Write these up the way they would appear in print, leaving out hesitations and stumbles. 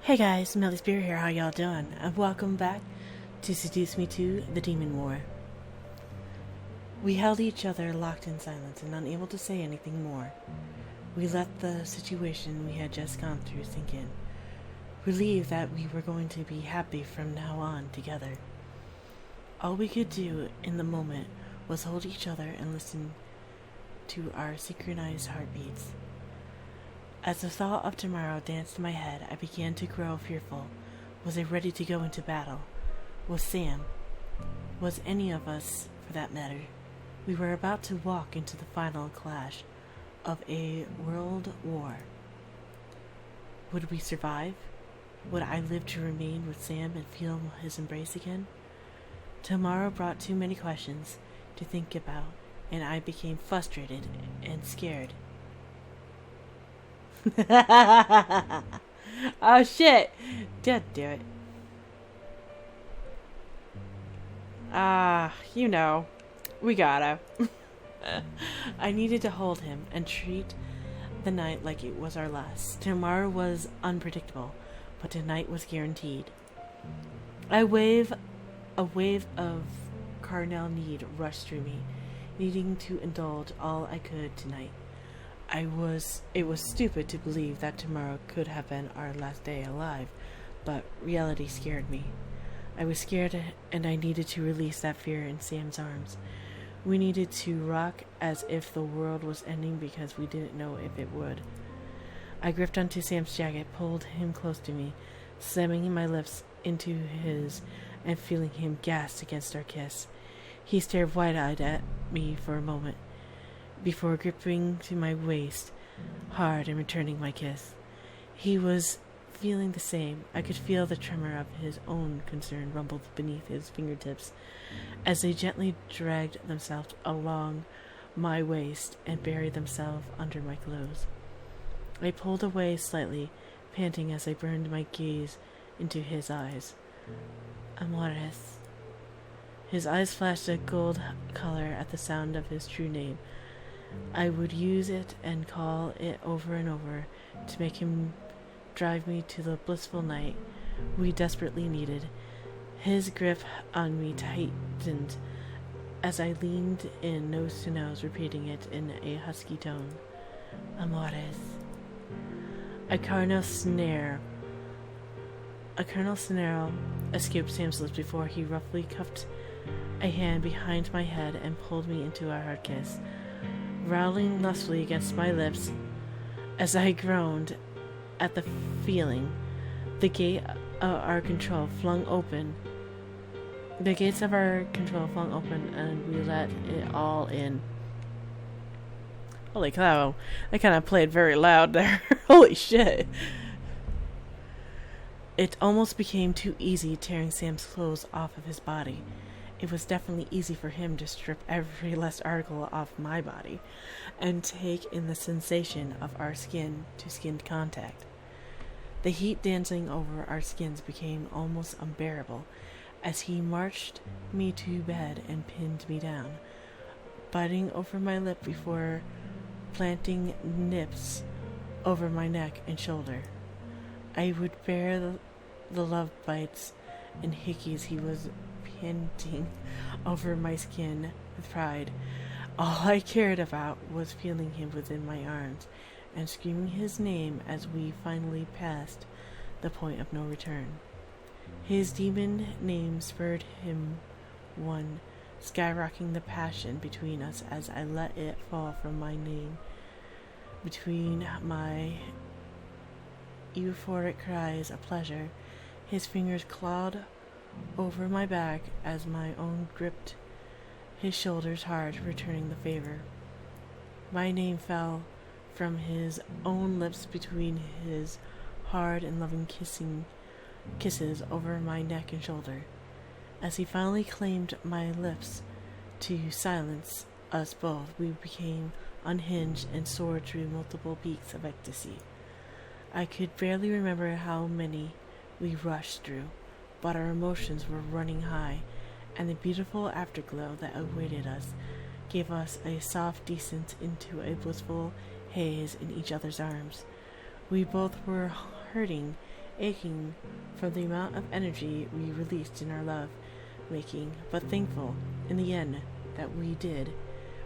Hey guys, Melly Spear here, how y'all doing? And welcome back to Seduce Me to the Demon War. We held each other locked in silence and unable to say anything more. We let the situation we had just gone through sink in, relieved that we were going to be happy from now on together. All we could do in the moment was hold each other and listen to our synchronized heartbeats. As the thought of tomorrow danced in my head, I began to grow fearful. Was I ready to go into battle? Was Sam? Was any of us, for that matter? We were about to walk into the final clash of a world war. Would we survive? Would I live to remain with Sam and feel his embrace again? Tomorrow brought too many questions to think about, and I became frustrated and scared. Oh shit! God damn it. We gotta. I needed to hold him and treat the night like it was our last. Tomorrow was unpredictable, but tonight was guaranteed. A wave of carnal need rushed through me, needing to indulge all I could tonight. It was stupid to believe that tomorrow could have been our last day alive, but reality scared me. I was scared and I needed to release that fear in Sam's arms. We needed to rock as if the world was ending because we didn't know if it would. I gripped onto Sam's jacket, pulled him close to me, slamming my lips into his and feeling him gasp against our kiss. He stared wide-eyed at me for a moment, before gripping to my waist hard and returning my kiss. He was feeling the same. I could feel the tremor of his own concern rumble beneath his fingertips as they gently dragged themselves along my waist and buried themselves under my clothes. I pulled away slightly, panting as I burned my gaze into his eyes. Amores. His eyes flashed a gold color at the sound of his true name. I would use it and call it over and over to make him drive me to the blissful night we desperately needed. His grip on me tightened as I leaned in nose to nose, repeating it in a husky tone. Amores. A carnal snarl escaped Sam's lips before he roughly cupped a hand behind my head and pulled me into a hard kiss. Growling lustfully against my lips as I groaned at the feeling, the gates of our control flung open and we let it all in. Holy cow, I kind of played very loud there. Holy shit. It almost became too easy tearing Sam's clothes off of his body. It was definitely easy for him to strip every last article off my body and take in the sensation of our skin-to-skin contact. The heat dancing over our skins became almost unbearable as he marched me to bed and pinned me down, biting over my lip before planting nips over my neck and shoulder. I would bear the love bites and hickeys he was panting over my skin with pride. All I cared about was feeling him within my arms and screaming his name as we finally passed the point of no return. His demon name spurred him on, skyrocketing the passion between us as I let it fall from my name between my euphoric cries of pleasure. His fingers clawed over my back as my own gripped his shoulders hard, returning the favor. My name fell from his own lips between his hard and loving kisses over my neck and shoulder. As he finally claimed my lips to silence us both, we became unhinged and soared through multiple peaks of ecstasy. I could barely remember how many we rushed through, but our emotions were running high, and the beautiful afterglow that awaited us gave us a soft descent into a blissful haze in each other's arms. We both were hurting aching from the amount of energy we released in our love making, but thankful in the end that we did.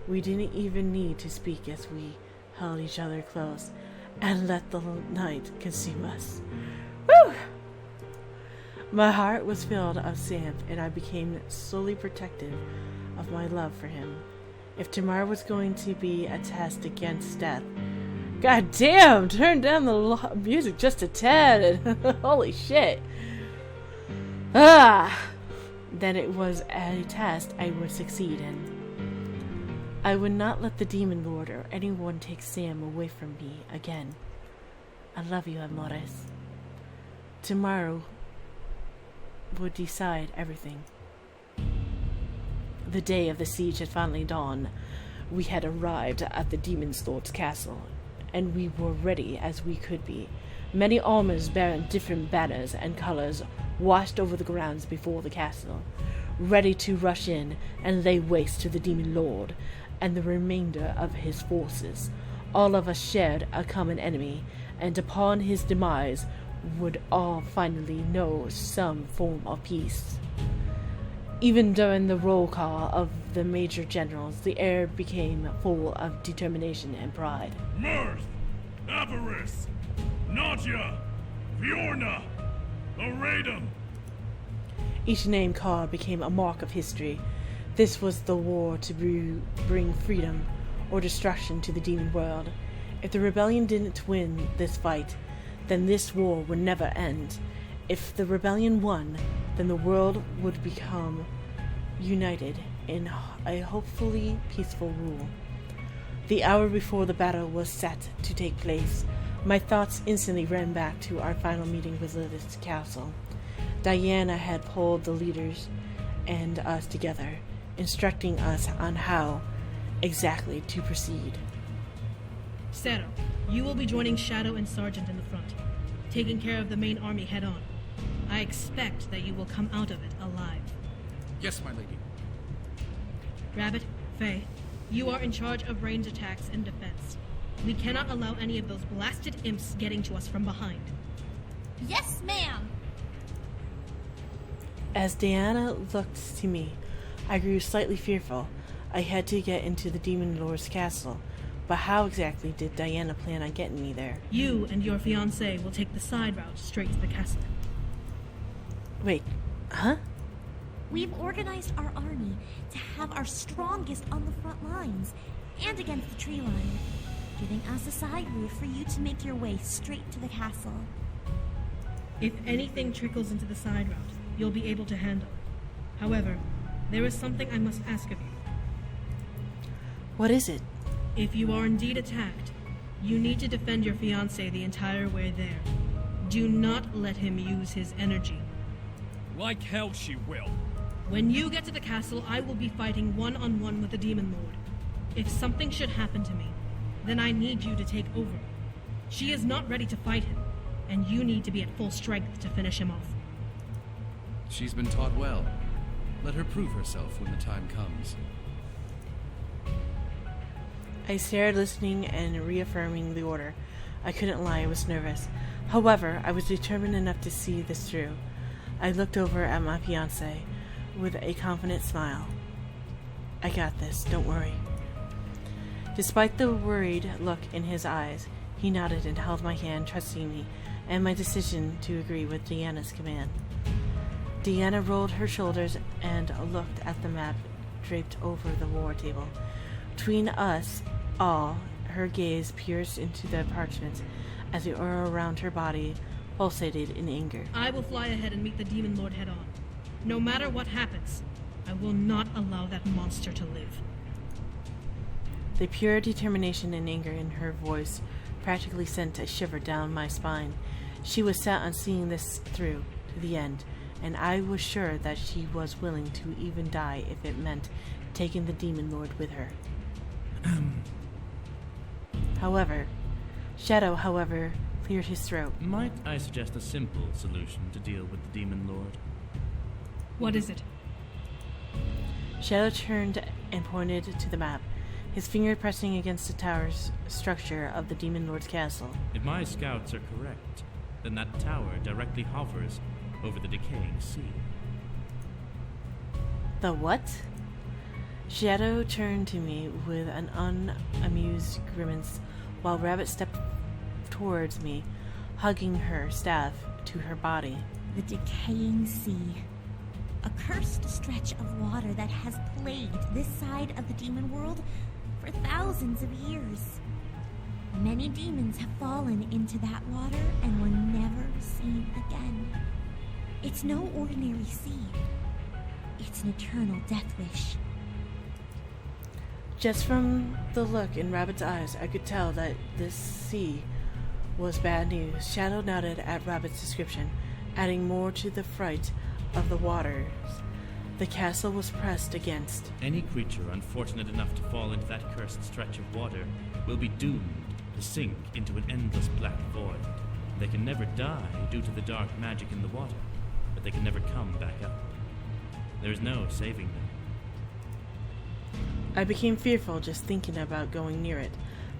We didn't even need to speak as we held each other close and let the night consume us. Woo! My heart was filled of Sam, and I became slowly protective of my love for him. If tomorrow was going to be a test against death, god damn, turn down the music just a tad. Holy shit. Then it was a test I would succeed in. I would not let the Demon Lord or anyone take Sam away from me again. I love you, Amores. Tomorrow would decide everything. The day of the siege had finally dawned. We had arrived at the Demon Lord's castle, and we were ready as we could be. Many armors bearing different banners and colors washed over the grounds before the castle, ready to rush in and lay waste to the Demon Lord and the remainder of his forces. All of us shared a common enemy, and upon his demise would all finally know some form of peace. Even during the roll call of the major generals, the air became full of determination and pride. Mirth, Avarice, Nadia, Fiorna, Aradum. Each name called became a mark of history. This was the war to bring freedom or destruction to the demon world. If the rebellion didn't win this fight, then this war would never end. If the rebellion won, then the world would become united in a hopefully peaceful rule. The hour before the battle was set to take place, my thoughts instantly ran back to our final meeting with Lilith's castle. Diana had pulled the leaders and us together, instructing us on how exactly to proceed. Cero, you will be joining Shadow and Sergeant in the front, taking care of the main army head-on. I expect that you will come out of it alive. Yes, my lady. Rabbit, Faye, you are in charge of range attacks and defense. We cannot allow any of those blasted imps getting to us from behind. Yes, ma'am! As Diana looked to me, I grew slightly fearful. I had to get into the Demon Lord's castle, but how exactly did Diana plan on getting me there? You and your fiancé will take the side route straight to the castle. Wait, huh? We've organized our army to have our strongest on the front lines and against the tree line, giving us a side route for you to make your way straight to the castle. If anything trickles into the side route, you'll be able to handle it. However, there is something I must ask of you. What is it? If you are indeed attacked, you need to defend your fiancé the entire way there. Do not let him use his energy. Like hell she will. When you get to the castle, I will be fighting one-on-one with the Demon Lord. If something should happen to me, then I need you to take over. She is not ready to fight him, and you need to be at full strength to finish him off. She's been taught well. Let her prove herself when the time comes. I stared, listening and reaffirming the order. I couldn't lie, I was nervous. However, I was determined enough to see this through. I looked over at my fiancé with a confident smile. I got this, don't worry. Despite the worried look in his eyes, he nodded and held my hand, trusting me and my decision to agree with Deanna's command. Deanna rolled her shoulders and looked at the map draped over the war table. Between us all, her gaze pierced into the parchments as the aura around her body pulsated in anger. I will fly ahead and meet the Demon Lord head-on. No matter what happens, I will not allow that monster to live. The pure determination and anger in her voice practically sent a shiver down my spine. She was set on seeing this through to the end, and I was sure that she was willing to even die if it meant taking the Demon Lord with her. Shadow, cleared his throat. Might I suggest a simple solution to deal with the Demon Lord? What is it? Shadow turned and pointed to the map, his finger pressing against the tower's structure of the Demon Lord's castle. If my scouts are correct, then that tower directly hovers over the decaying sea. The what? Shadow turned to me with an unamused grimace while Rabbit stepped towards me, hugging her staff to her body. The decaying sea. A cursed stretch of water that has plagued this side of the demon world for thousands of years. Many demons have fallen into that water and were never seen again. It's no ordinary sea. It's an eternal death wish. Just from the look in Rabbit's eyes, I could tell that this sea was bad news. Shadow nodded at Rabbit's description, adding more to the fright of the waters the castle was pressed against. Any creature unfortunate enough to fall into that cursed stretch of water will be doomed to sink into an endless black void. They can never die due to the dark magic in the water, but they can never come back up. There is no saving them. I became fearful just thinking about going near it.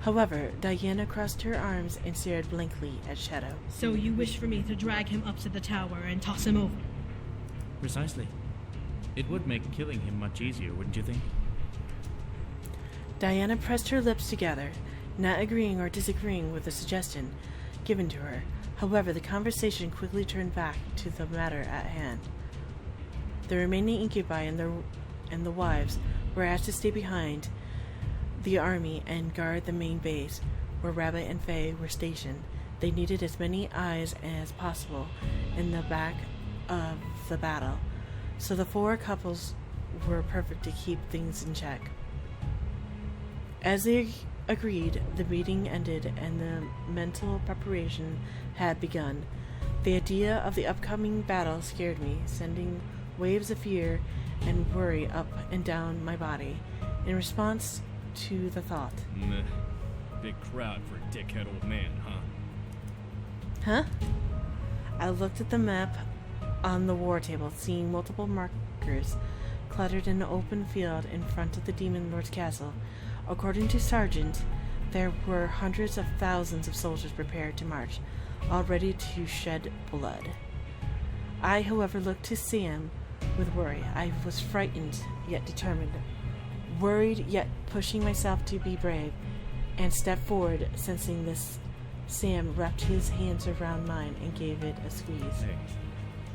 However, Diana crossed her arms and stared blankly at Shadow. So you wish for me to drag him up to the tower and toss him over? Precisely. It would make killing him much easier, wouldn't you think? Diana pressed her lips together, not agreeing or disagreeing with the suggestion given to her. However, the conversation quickly turned back to the matter at hand. The remaining incubi and the wives were asked to stay behind the army and guard the main base, where Rabbit and Faye were stationed. They needed as many eyes as possible in the back of the battle, so the four couples were perfect to keep things in check. As they agreed, the meeting ended and the mental preparation had begun. The idea of the upcoming battle scared me, sending waves of fear and worry up and down my body in response to the thought. Meh. Big crowd for a dickhead old man, huh? Huh? I looked at the map on the war table, seeing multiple markers cluttered in an open field in front of the Demon Lord's castle. According to Sergeant, there were hundreds of thousands of soldiers prepared to march, all ready to shed blood. I, however, looked to Sam with worry. I was frightened, yet determined, worried, yet pushing myself to be brave, and stepped forward, sensing this. Sam wrapped his hands around mine and gave it a squeeze. Hey,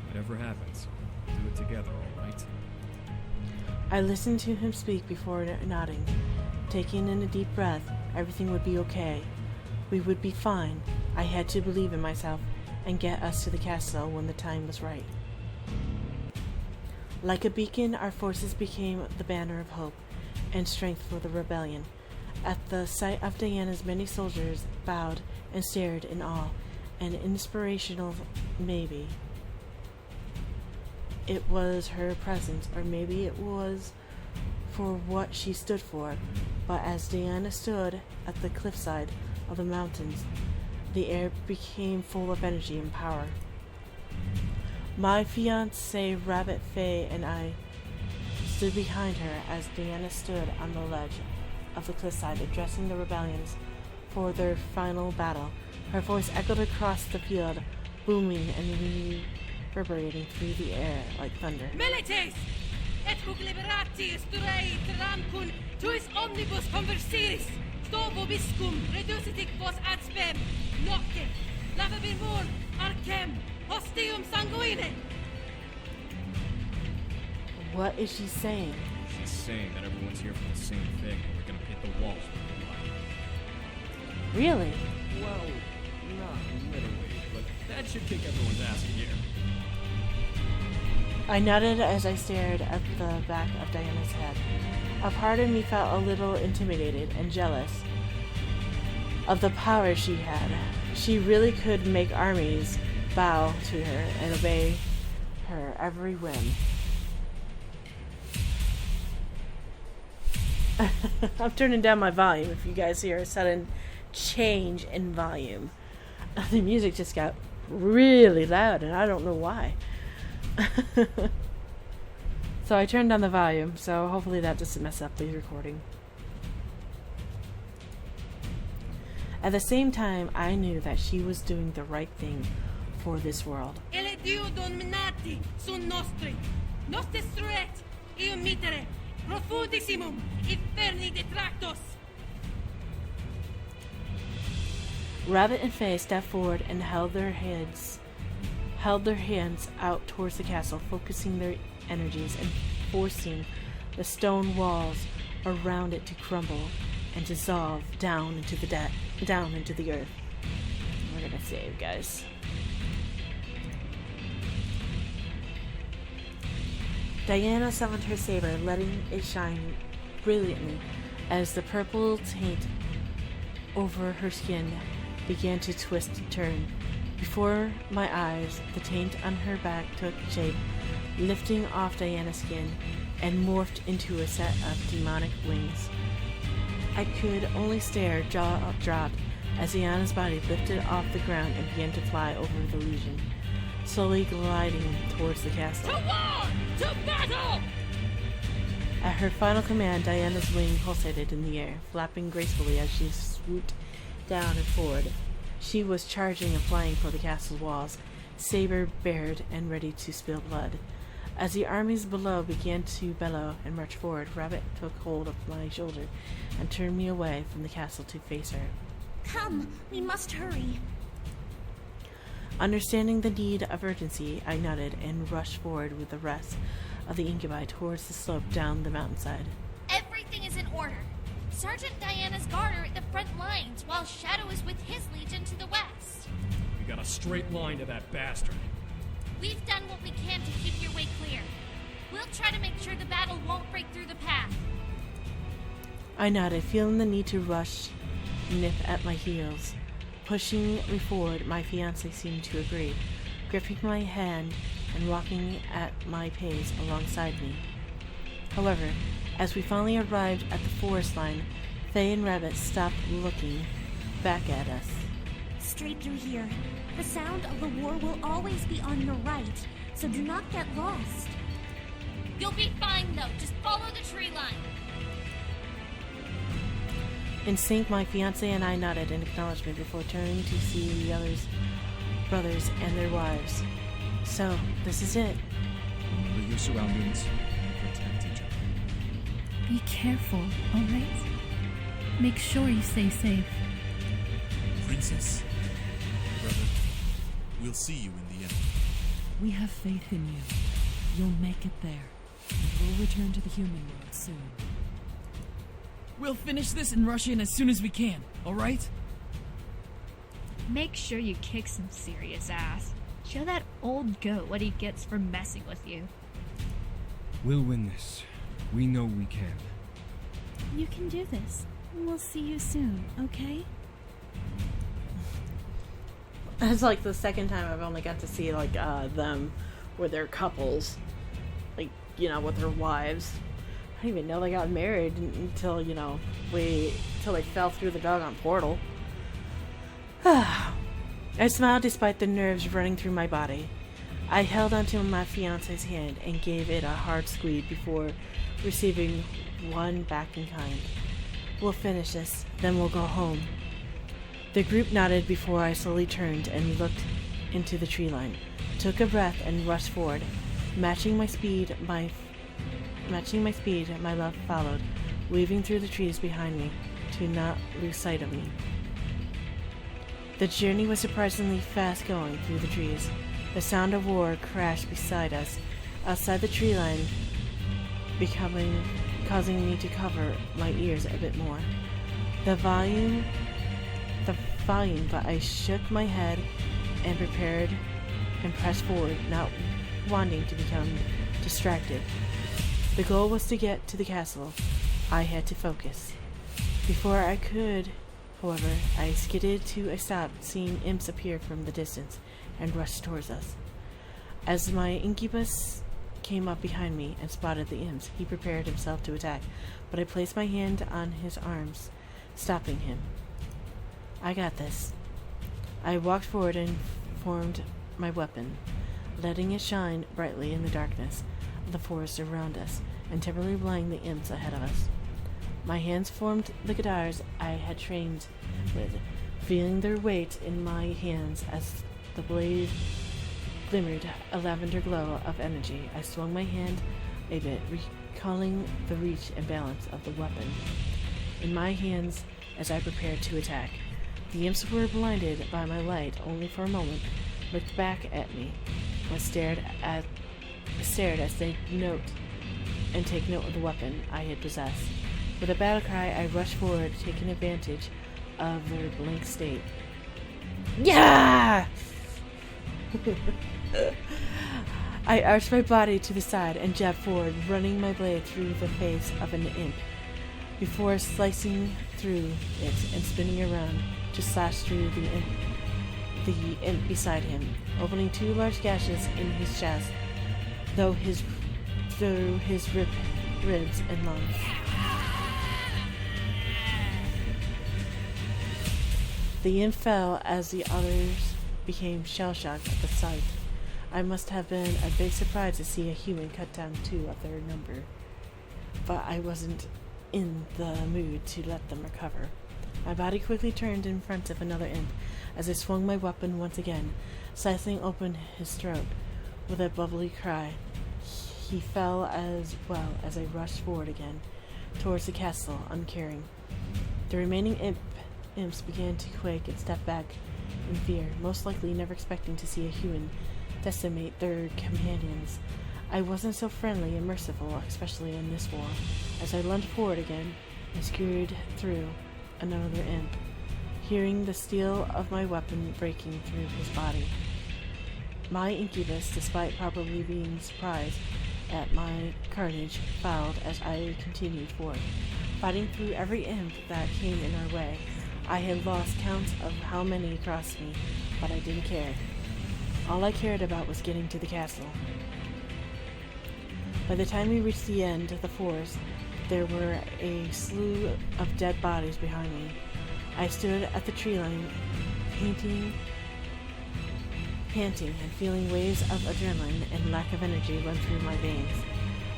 whatever happens, do it together, all right? I listened to him speak before nodding, taking in a deep breath. Everything would be okay. We would be fine. I had to believe in myself and get us to the castle when the time was right. Like a beacon, our forces became the banner of hope and strength for the rebellion. At the sight of Diana's many soldiers bowed and stared in awe, and inspirational maybe. It was her presence, or maybe it was for what she stood for. But as Diana stood at the cliffside of the mountains, the air became full of energy and power. My fiancé, Rabbit, Faye, and I stood behind her as Diana stood on the ledge of the cliffside, addressing the rebellions for their final battle. Her voice echoed across the field, booming and reverberating through the air like thunder. Milites! Et hoc liberati esturei terramcun tuis omnibus conversiris, sto vobiscum reducitic vos ad spem, nocte, lavabir mon, arcem, hostium sanguine! What is she saying? She's saying that everyone's here for the same thing, and we're gonna hit the walls with the line. Really? Well, not literally, but that should kick everyone's ass in here. I nodded as I stared at the back of Diana's head. A part of me felt a little intimidated and jealous of the power she had. She really could make armies bow to her and obey her every whim. I'm turning down my volume if you guys hear a sudden change in volume. The music just got really loud and I don't know why. So I turned down the volume, so hopefully that doesn't mess up the recording. At the same time, I knew that she was doing the right thing, for this world. Ele Dio dominati sun nostri. Nos destruet, io mitere, profundissimum, inferni detractos. Rabbit and Faye stepped forward and held their hands out towards the castle, focusing their energies and forcing the stone walls around it to crumble and dissolve down into the earth. We're gonna save, guys. Diana summoned her saber, letting it shine brilliantly as the purple taint over her skin began to twist and turn. Before my eyes, the taint on her back took shape, lifting off Diana's skin and morphed into a set of demonic wings. I could only stare, jaw dropped, as Diana's body lifted off the ground and began to fly over the legion, slowly gliding towards the castle. To war! To battle! At her final command, Diana's wing pulsated in the air, flapping gracefully as she swooped down and forward. She was charging and flying for the castle walls, saber bared and ready to spill blood. As the armies below began to bellow and march forward, Rabbit took hold of my shoulder and turned me away from the castle to face her. Come, we must hurry. Understanding the need of urgency, I nodded and rushed forward with the rest of the incubi towards the slope down the mountainside. Everything is in order. Sergeant Diana's guard are at the front lines, while Shadow is with his legion to the west. We got a straight line to that bastard. We've done what we can to keep your way clear. We'll try to make sure the battle won't break through the path. I nodded, feeling the need to rush nip at my heels. Pushing me forward, my fiancé seemed to agree, gripping my hand and walking at my pace alongside me. However, as we finally arrived at the forest line, Faye and Rabbit stopped looking back at us. Straight through here. The sound of the war will always be on your right, so do not get lost. You'll be fine, though. Just follow the tree line. In sync, my fiancé and I nodded in acknowledgement before turning to see the others, brothers and their wives. So, this is it. Remember your surroundings and protect each other. Be careful, alright? Make sure you stay safe. Princess, brother, we'll see you in the end. We have faith in you. You'll make it there. And we'll return to the human world soon. We'll finish this and rush in as soon as we can, alright? Make sure you kick some serious ass. Show that old goat what he gets for messing with you. We'll win this. We know we can. You can do this. We'll see you soon, okay? It's like the second time I've only got to see like them with their couples, like, you know, with their wives. I didn't even know they got married until, you know, until they fell through the doggone portal. I smiled despite the nerves running through my body. I held onto my fiance's hand and gave it a hard squeeze before receiving one back in kind. We'll finish this, then we'll go home. The group nodded before I slowly turned and looked into the tree line, took a breath and rushed forward. Matching my speed, my love followed, weaving through the trees behind me to not lose sight of me. The journey was surprisingly fast going through the trees. The sound of war crashed beside us, outside the tree line, causing me to cover my ears a bit more. The volume, but I shook my head and prepared and pressed forward, not wanting to become distracted. The goal was to get to the castle. I had to focus. Before I could, however, I skidded to a stop, seeing imps appear from the distance and rush towards us. As my incubus came up behind me and spotted the imps, he prepared himself to attack, but I placed my hand on his arms, stopping him. I got this. I walked forward and formed my weapon, letting it shine brightly in the darkness of the forest around us and temporarily blinding the imps ahead of us. My hands formed the guitars I had trained with, feeling their weight in my hands as The blade glimmered a lavender glow of energy. I swung my hand a bit, recalling the reach and balance of the weapon in my hands as I prepared to attack. The imps were blinded by my light only for a moment, looked back at me, but stared as they take note of the weapon I had possessed. With a battle cry, I rushed forward, taking advantage of their blank state. Yeah! I arched my body to the side and jabbed forward, running my blade through the face of an imp. Before slicing through it and spinning around to slash through the imp beside him, opening 2 large gashes in his chest, through his ribs and lungs. The imp fell as the others became shell-shocked at the sight. I must have been a bit surprised to see a human cut down 2 of their number, but I wasn't in the mood to let them recover. My body quickly turned in front of another imp as I swung my weapon once again, slicing open his throat with a bubbly cry. He fell as well as I rushed forward again towards the castle, uncaring. The remaining imps began to quake and step back in fear, most likely never expecting to see a human decimate their companions. I wasn't so friendly and merciful, especially in this war. As I lunged forward again, I scurried through another imp, hearing the steel of my weapon breaking through his body. My incubus, despite probably being surprised at my carnage, fouled as I continued forward, fighting through every imp that came in our way. I had lost count of how many crossed me, but I didn't care. All I cared about was getting to the castle. By the time we reached the end of the forest, there were a slew of dead bodies behind me. I stood at the tree line, panting and feeling waves of adrenaline and lack of energy run through my veins.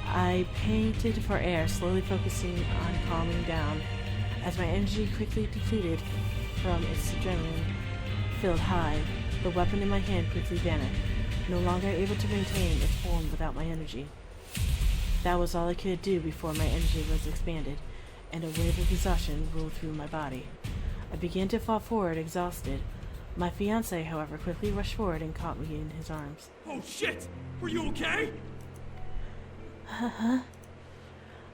I panted for air, slowly focusing on calming down. As my energy quickly depleted from its adrenaline-filled high, the weapon in my hand quickly vanished, no longer able to maintain its form without my energy. That was all I could do before my energy was expanded, and a wave of exhaustion rolled through my body. I began to fall forward, exhausted. My fiancé, however, quickly rushed forward and caught me in his arms. Oh shit! Were you okay?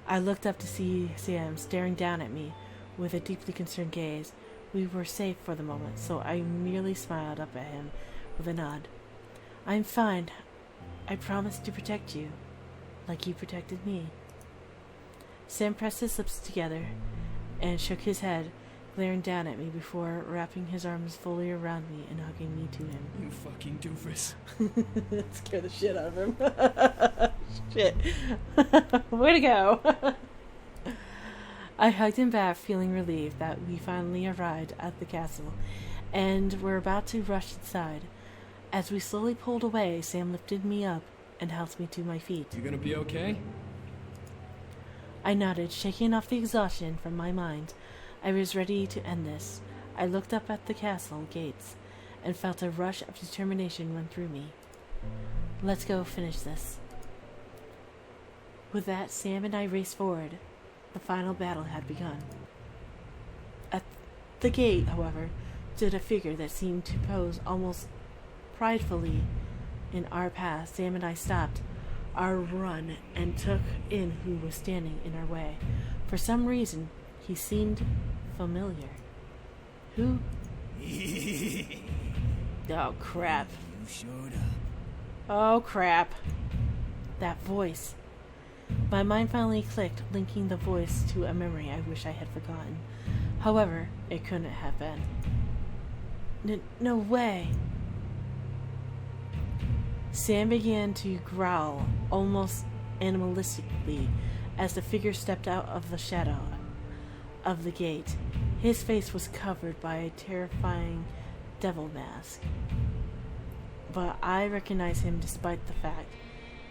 I looked up to see Sam staring down at me with a deeply concerned gaze. We were safe for the moment, so I merely smiled up at him with a nod. I'm fine. I promised to protect you, like you protected me. Sam pressed his lips together and shook his head, glaring down at me before wrapping his arms fully around me and hugging me to him. You fucking doofus. Scare the shit out of him. Shit. Way to go. I hugged him back, feeling relieved that we finally arrived at the castle and were about to rush inside. As we slowly pulled away, Sam lifted me up and helped me to my feet. You gonna be okay? I nodded, shaking off the exhaustion from my mind. I was ready to end this. I looked up at the castle gates and felt a rush of determination run through me. Let's go finish this. With that, Sam and I raced forward. The final battle had begun. At the gate, however, stood a figure that seemed to pose almost pridefully in our path. Sam and I stopped our run and took in who was standing in our way. For some reason, he seemed familiar. Who? Oh, crap. You showed up. Oh, crap. That voice. My mind finally clicked, linking the voice to a memory I wish I had forgotten. However, it couldn't have been. No way. Sam began to growl, almost animalistically, as the figure stepped out of the shadow of the gate. His face was covered by a terrifying devil mask, but I recognized him despite the fact.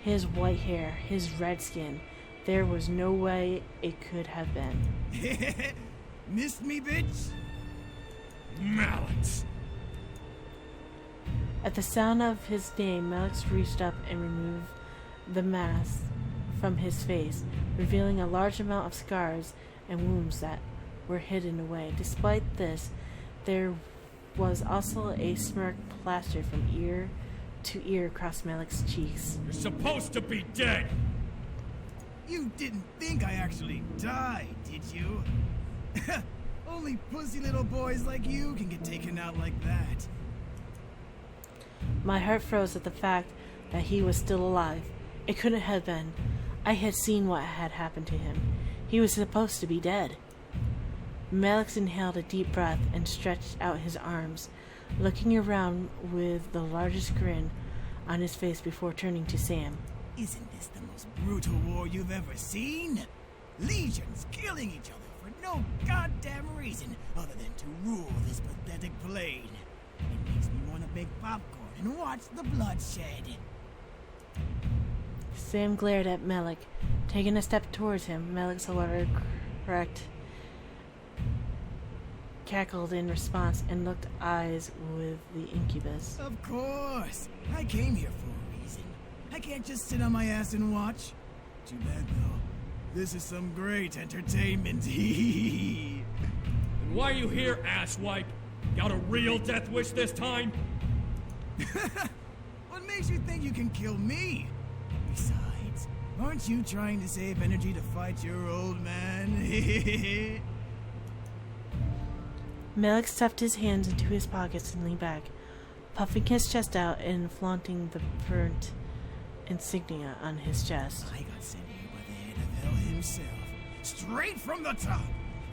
His white hair, his red skin, there was no way it could have been. Missed me, bitch? Mallets. At the sound of his name, Melix reached up and removed the mask from his face, revealing a large amount of scars and wounds that were hidden away. Despite this, there was also a smirk plastered from ear to ear across Melix's cheeks. You're supposed to be dead! You didn't think I actually died, did you? Only pussy little boys like you can get taken out like that. My heart froze at the fact that he was still alive. It couldn't have been. I had seen what had happened to him. He was supposed to be dead. Melix inhaled a deep breath and stretched out his arms, looking around with the largest grin on his face before turning to Sam. Isn't this the most brutal war you've ever seen? Legions killing each other for no goddamn reason other than to rule this pathetic plane. It makes me want to bake popcorn and watch the bloodshed. Sam glared at Melik. Taking a step towards him, Melik's alarm cackled in response and looked eyes with the incubus. Of course! I came here for a reason. I can't just sit on my ass and watch. Too bad, though. This is some great entertainment. And why are you here, asswipe? Got a real death wish this time? What makes you think you can kill me? Besides, aren't you trying to save energy to fight your old man? Melik stuffed his hands into his pockets and leaned back, puffing his chest out and flaunting the burnt insignia on his chest. I got sent here by the head of hell himself, straight from the top,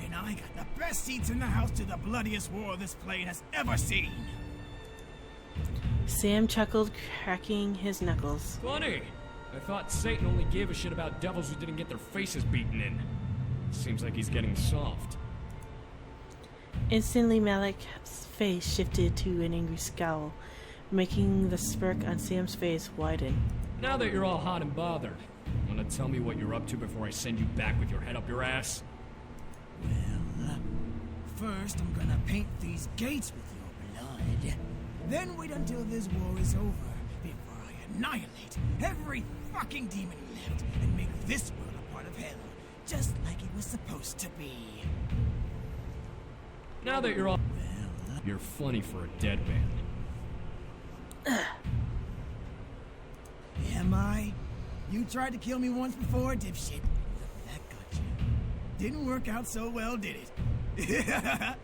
and I got the best seats in the house to the bloodiest war this plane has ever seen. Sam chuckled, cracking his knuckles. Funny. I thought Satan only gave a shit about devils who didn't get their faces beaten in. Seems like he's getting soft. Instantly, Melik's face shifted to an angry scowl, making the smirk on Sam's face widen. Now that you're all hot and bothered, wanna tell me what you're up to before I send you back with your head up your ass? Well, first I'm gonna paint these gates with your blood. Then wait until this war is over before I annihilate every fucking demon left and make this world a part of hell, just like it was supposed to be. Now that you're all... Well, you're funny for a dead man. Am I? You tried to kill me once before, dipshit. That got you. Didn't work out so well, did it?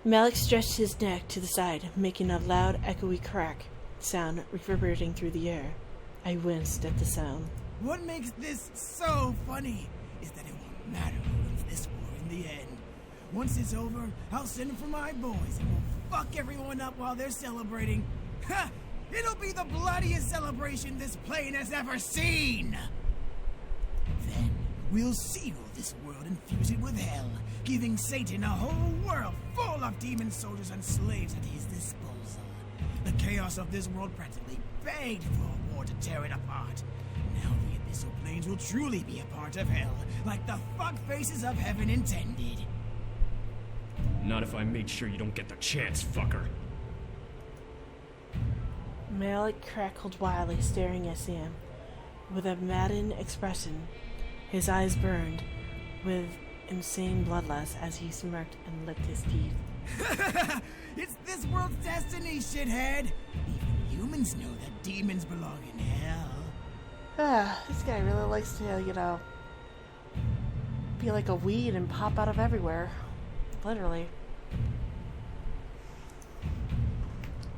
Melik stretched his neck to the side, making a loud, echoey crack sound reverberating through the air. I winced at the sound. What makes this so funny is that it won't matter who wins this war in the end. Once it's over, I'll send for my boys and we'll fuck everyone up while they're celebrating. Ha! It'll be the bloodiest celebration this plane has ever seen! Then, we'll seal this world and fuse it with hell, giving Satan a whole world full of demon soldiers and slaves at his disposal. The chaos of this world practically begged for a war to tear it apart. Now the abyssal planes will truly be a part of hell, like the fuckfaces of heaven intended. Not if I make sure you don't get the chance, fucker. Melik crackled wildly, staring at Sam. With a maddened expression, his eyes burned with insane bloodlust as he smirked and licked his teeth. It's this world's destiny, shithead! Even humans know that demons belong in hell. This guy really likes to, be like a weed and pop out of everywhere. Literally.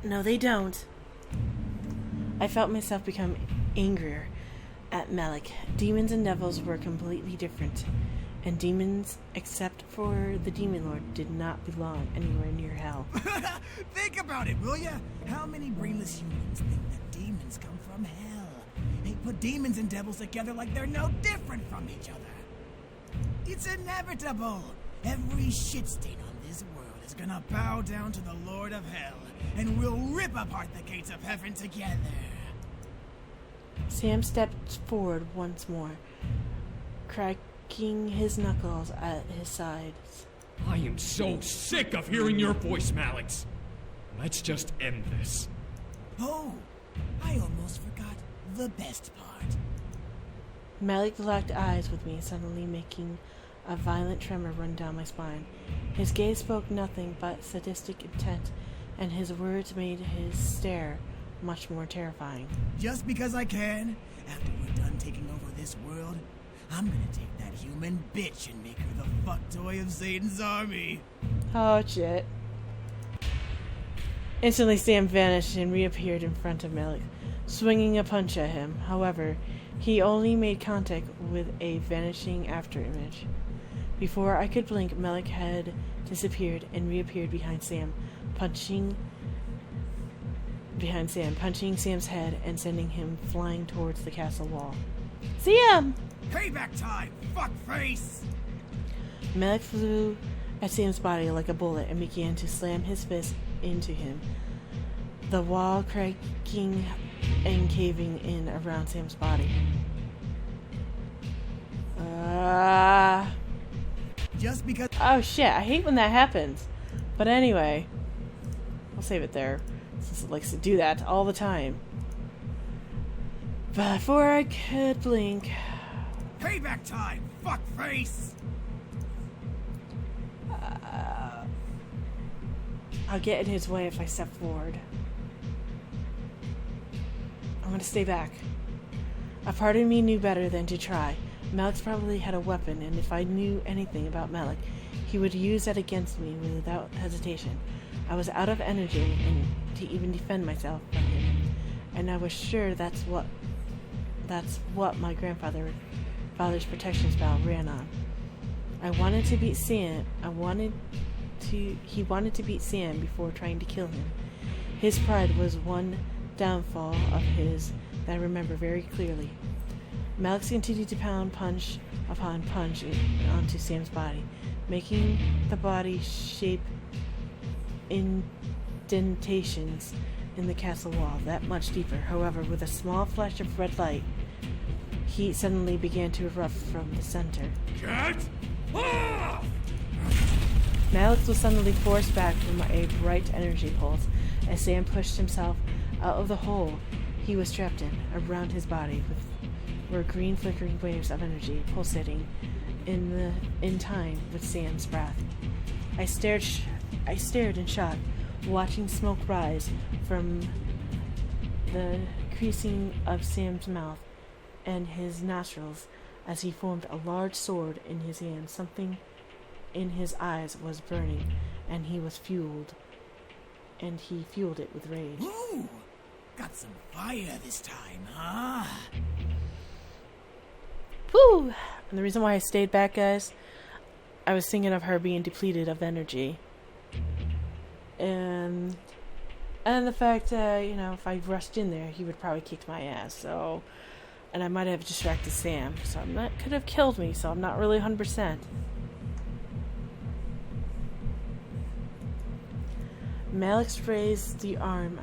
No, they don't. I felt myself become angrier at Melik. Demons and devils were completely different, and demons, except for the Demon Lord, did not belong anywhere near hell. Think about it, will ya? How many brainless humans think that demons come from hell? They put demons and devils together like they're no different from each other. It's inevitable. Every shit stain on this world is gonna bow down to the Lord of Hell, and we'll rip apart the gates of heaven together. Sam stepped forward once more, cracking his knuckles at his sides. I am so sick of hearing your voice, Malix. Let's just end this. Oh, I almost forgot the best part. Malik locked eyes with me, suddenly making a violent tremor run down my spine. His gaze spoke nothing but sadistic intent, and his words made his stare much more terrifying. Just because I can, after we're done taking over this world, I'm gonna take that human bitch and make her the fuck toy of Satan's army. Oh, shit. Instantly, Sam vanished and reappeared in front of Malik, swinging a punch at him. However, he only made contact with a vanishing afterimage. Before I could blink, Malik had disappeared and reappeared behind Sam, punching Sam's head and sending him flying towards the castle wall. Sam! Payback time, fuckface! Malik flew at Sam's body like a bullet and began to slam his fist into him, the wall cracking and caving in around Sam's body. Just because. Oh shit, I hate when that happens. But anyway, I'll save it there, since it likes to do that all the time. Before I could blink. Payback time, fuckface! I'll get in his way if I step forward. I'm gonna stay back. A part of me knew better than to try. Malik's probably had a weapon, and if I knew anything about Malik, he would use that against me without hesitation. I was out of energy and to even defend myself from him, and I was sure that's what my grandfather's protection spell ran on. He wanted to beat Sam before trying to kill him. His pride was one downfall of his that I remember very clearly. Malik continued to pound punch upon punch onto Sam's body, making the body shape indentations in the castle wall that much deeper. However, with a small flash of red light, heat suddenly began to erupt from the center. Get off! Malik was suddenly forced back from a bright energy pulse as Sam pushed himself out of the hole he was trapped in. Around his body were green flickering waves of energy pulsating in time with Sam's breath. I stared in shock, watching smoke rise from the creasing of Sam's mouth and his nostrils as he formed a large sword in his hand. Something in his eyes was burning, and he fueled it with rage. Ooh, got some fire this time, huh? Woo! And the reason why I stayed back, guys, I was thinking of her being depleted of energy. And the fact that, if I rushed in there, he would probably kick my ass, so... And I might have distracted Sam, so could have killed me, so I'm not really 100%. Malik's raised the arm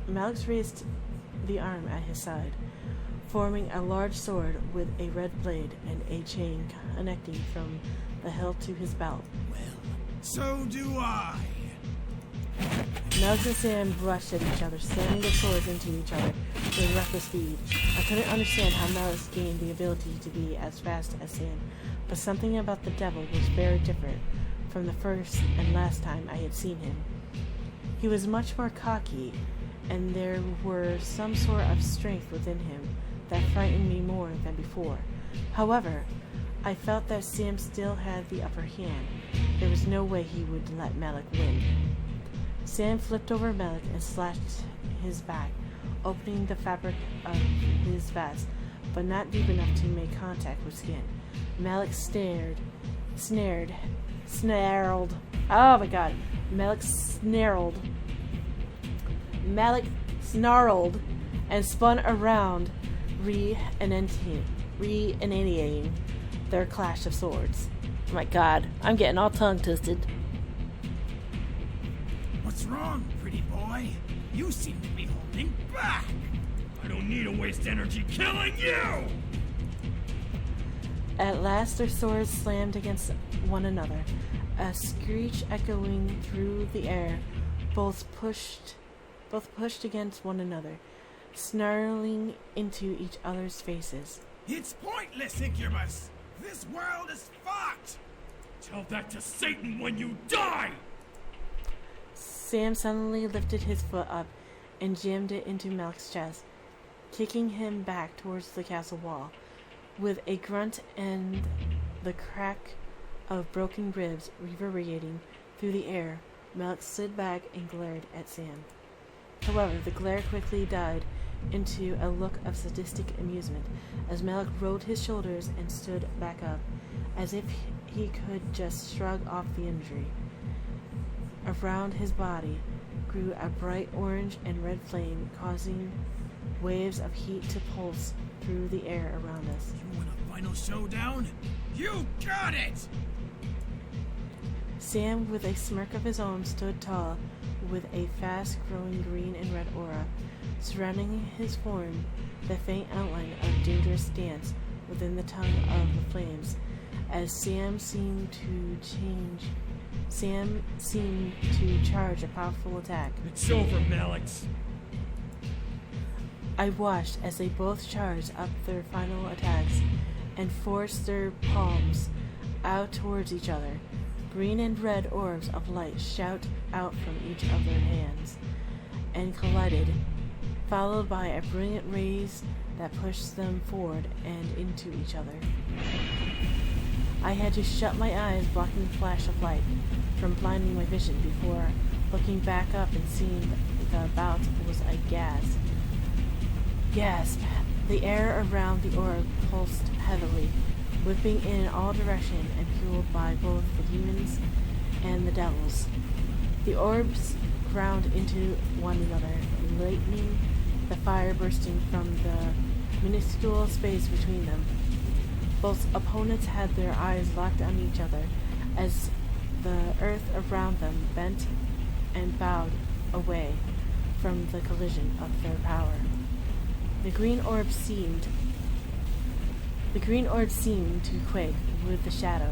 at his side, forming a large sword with a red blade and a chain connecting from the hilt to his belt. Well, so do I. Malik and Sam brushed at each other, slamming their swords into each other with reckless speed. I couldn't understand how Malik gained the ability to be as fast as Sam, but something about the devil was very different from the first and last time I had seen him. He was much more cocky, and there were some sort of strength within him that frightened me more than before. However, I felt that Sam still had the upper hand. There was no way he would let Malik win. Sam flipped over Malik and slashed his back, opening the fabric of his vest, but not deep enough to make contact with skin. Malik snarled. Oh my god. Malik snarled and spun around, re-initiating their clash of swords. Oh my god, I'm getting all tongue-twisted. What's wrong, pretty boy? You seem to be holding back. I don't need to waste energy killing you! At last their swords slammed against one another, a screech echoing through the air both pushed against one another, snarling into each other's faces. It's pointless, Incubus! This world is fucked! Tell that to Satan when you die! Sam suddenly lifted his foot up and jammed it into Malik's chest, kicking him back towards the castle wall. With a grunt and the crack of broken ribs reverberating through the air, Malik slid back and glared at Sam. However, the glare quickly died into a look of sadistic amusement as Malik rolled his shoulders and stood back up, as if he could just shrug off the injury. Around his body grew a bright orange and red flame, causing waves of heat to pulse through the air around us. You want a final showdown? You got it! Sam, with a smirk of his own, stood tall, with a fast-growing green and red aura surrounding his form, the faint outline of dangerous dance within the tongue of the flames, as Sam seemed to charge a powerful attack. It's over, Malik. I watched as they both charged up their final attacks and forced their palms out towards each other. Green and red orbs of light shot out from each of their hands and collided, followed by a brilliant rays that pushed them forward and into each other. I had to shut my eyes, blocking the flash of light from blinding my vision before looking back up and seeing the bout was a gasp. The air around the orb pulsed heavily, whipping in all directions and fueled by both the demons and the devils. The orbs ground into one another, lightning the fire bursting from the minuscule space between them. Both opponents had their eyes locked on each other as the earth around them bent and bowed away from the collision of their power. The green orb seemed to quake with the shadow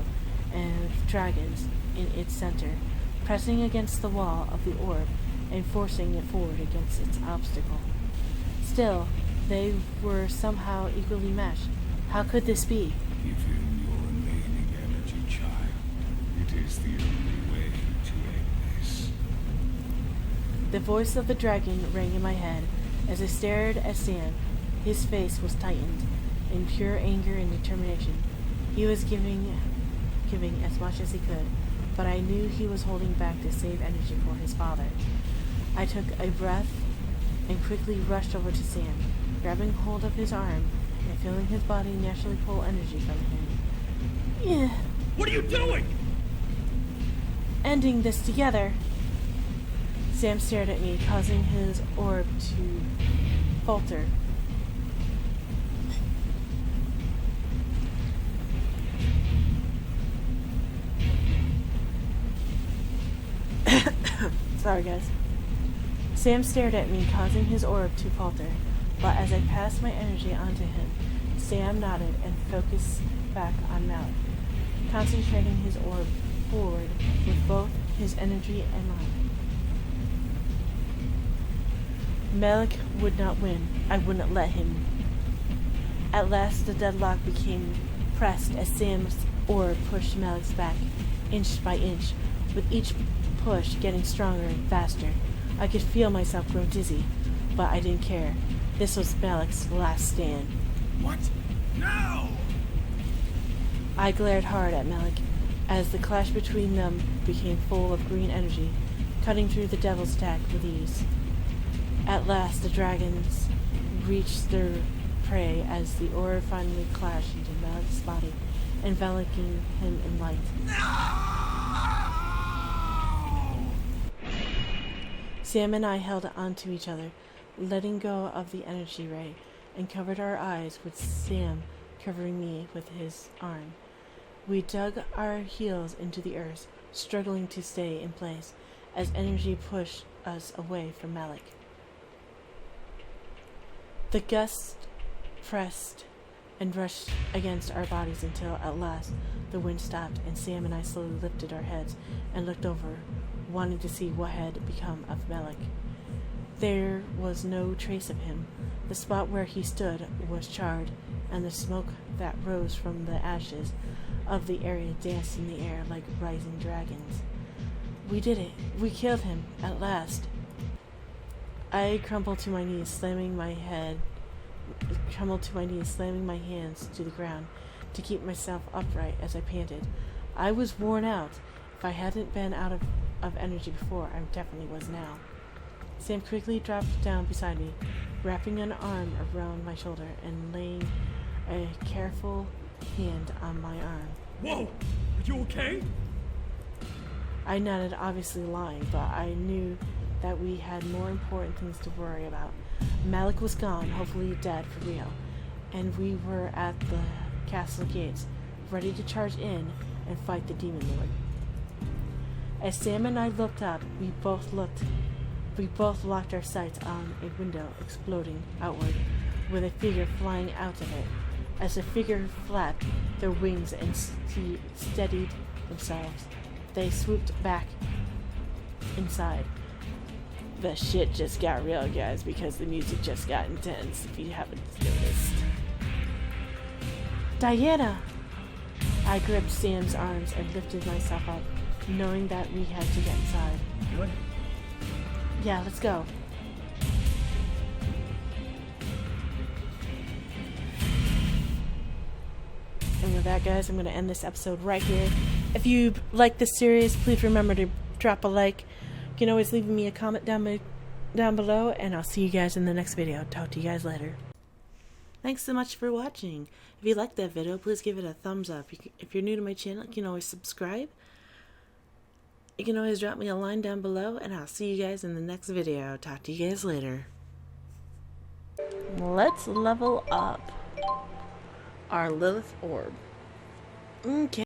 and dragons in its center, pressing against the wall of the orb and forcing it forward against its obstacle. Still, they were somehow equally meshed. How could this be? Given your remaining energy, child, it is the only way to end this. The voice of the dragon rang in my head as I stared at Sam. His face was tightened in pure anger and determination. He was giving as much as he could, but I knew he was holding back to save energy for his father. I took a breath and quickly rushed over to Sam, grabbing hold of his arm and feeling his body naturally pull energy from him. Yeah. What are you doing? Ending this together. Sam stared at me, causing his orb to falter. Sorry, guys. Sam stared at me, causing his orb to falter, but as I passed my energy onto him, Sam nodded and focused back on Malik, concentrating his orb forward with both his energy and mine. Malik would not win. I wouldn't let him. At last, the deadlock became pressed as Sam's orb pushed Malik's back, inch by inch, with each push getting stronger and faster. I could feel myself grow dizzy, but I didn't care. This was Malik's last stand. What? No! I glared hard at Malik as the clash between them became full of green energy, cutting through the devil's attack with ease. At last, the dragons reached their prey as the orb finally clashed into Malik's body, enveloping him in light. No! Sam and I held on to each other, letting go of the energy ray, and covered our eyes, with Sam covering me with his arm. We dug our heels into the earth, struggling to stay in place, as energy pushed us away from Malik. The gust pressed and rushed against our bodies until, at last, the wind stopped, and Sam and I slowly lifted our heads and looked over wanting to see what had become of Malik. There was no trace of him. The spot where he stood was charred, and the smoke that rose from the ashes of the area danced in the air like rising dragons. We did it. We killed him, at last. I crumpled to my knees, slamming my hands to the ground to keep myself upright as I panted. I was worn out. If I hadn't been out of energy before, I definitely was now. Sam quickly dropped down beside me, wrapping an arm around my shoulder and laying a careful hand on my arm. Whoa! Are you okay? I nodded, obviously lying, but I knew that we had more important things to worry about. Malik was gone, hopefully dead for real, and we were at the castle gates, ready to charge in and fight the Demon Lord. As Sam and I looked up, we both locked our sights on a window exploding outward, with a figure flying out of it. As the figure flapped their wings and steadied themselves, they swooped back inside. The shit just got real, guys, because the music just got intense, if you haven't noticed. Diana! I gripped Sam's arms and lifted myself up, knowing that we had to get inside. What? Yeah, let's go. And with that, guys, I'm going to end this episode right here. If you like this series, please remember to drop a like. You can always leave me a comment down below, and I'll see you guys in the next video. Talk to you guys later. Thanks so much for watching. If you liked that video, please give it a thumbs up. If you're new to my channel, you can always subscribe. You can always drop me a line down below, and I'll see you guys in the next video. Talk to you guys later. Let's level up our Lilith orb. Okay.